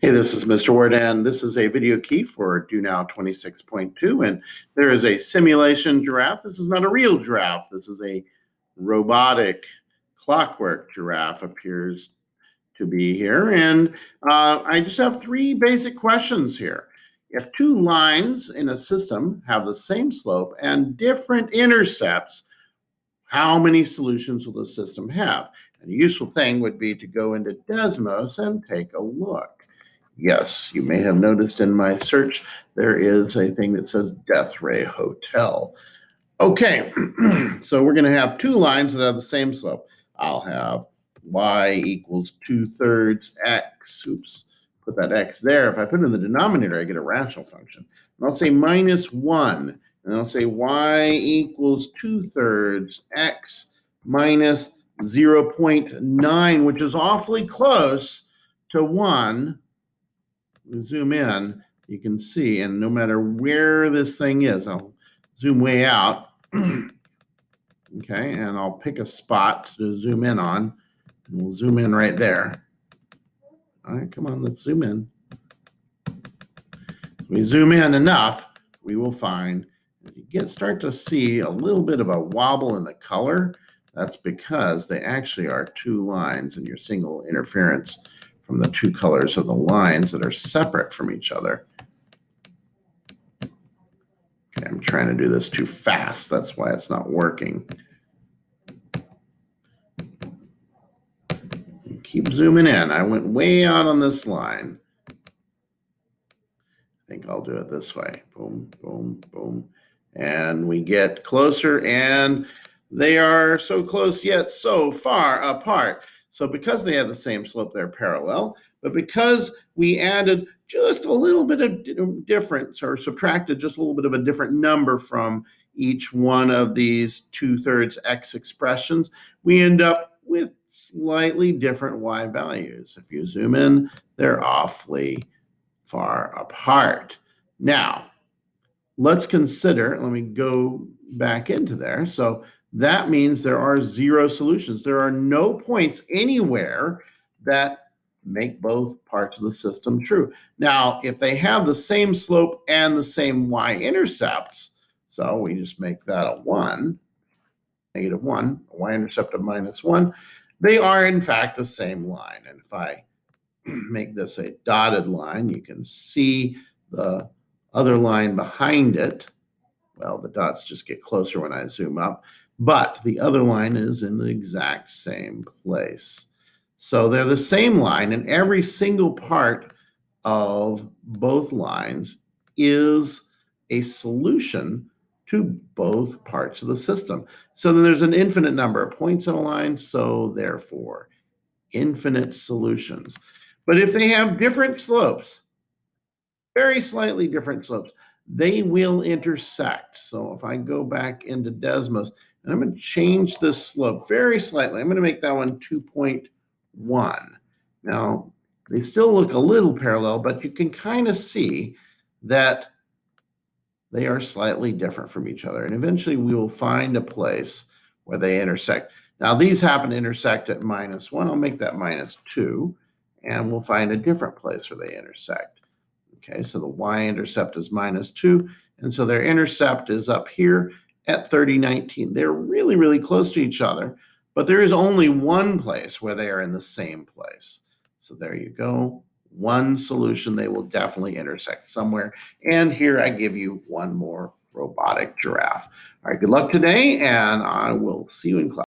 Hey, this is Mr. Ward, and this is a video key for Do Now 26.2, and there is a simulation giraffe. This is not a real giraffe. This is a robotic clockwork giraffe appears to be here, and I just have three basic questions here. If two lines in a system have the same slope and different intercepts, how many solutions will the system have? And a useful thing would be to go into Desmos and take a look. Yes, you may have noticed in my search, there is a thing that says Death Ray Hotel. Okay, so we're going to have two lines that have the same slope. I'll have y equals 2/3 x. Oops, put that x there. If I put it in the denominator, I get a rational function. And I'll say -1. And I'll say y equals 2/3 x minus 0.9, which is awfully close to 1. We zoom in, you can see, and no matter where this thing is, I'll zoom way out. Okay, and I'll pick a spot to zoom in on, and we'll zoom in right there. All right, come on, let's zoom in. If we zoom in enough, we will find that you start to see a little bit of a wobble in the color. That's because they actually are two lines, and you're seeing a little interference from the two colors of the lines that are separate from each other. Okay, I'm trying to do this too fast. That's why it's not working. Keep zooming in. I went way out on this line. I think I'll do it this way. Boom, boom, boom. And we get closer, and they are so close yet so far apart. So because they have the same slope, they're parallel. But because we added just a little bit of difference, or subtracted just a little bit of a different number from each one of these 2/3 x expressions, we end up with slightly different y values. If you zoom in, they're awfully far apart. Now, let's consider, let me go back into there. So that means there are 0 solutions. There are no points anywhere that make both parts of the system true. Now, if they have the same slope and the same y-intercepts, so we just make that a 1, -1, a y-intercept of -1, they are in fact the same line. And if I make this a dotted line, you can see the other line behind it. Well, the dots just get closer when I zoom up, but the other line is in the exact same place. So they're the same line, and every single part of both lines is a solution to both parts of the system. So then there's an infinite number of points on a line, so therefore infinite solutions. But if they have different slopes, very slightly different slopes, they will intersect. So if I go back into Desmos, and I'm going to change this slope very slightly. I'm going to make that one 2.1. Now, they still look a little parallel, but you can kind of see that they are slightly different from each other. And eventually we will find a place where they intersect. Now, these happen to intersect at -1. I'll make that -2, and we'll find a different place where they intersect. Okay, so the y-intercept is -2, and so their intercept is up here at 3019. They're really, really close to each other, but there is only one place where they are in the same place. So there you go. One solution, they will definitely intersect somewhere. And here I give you one more robotic giraffe. All right, good luck today, and I will see you in class.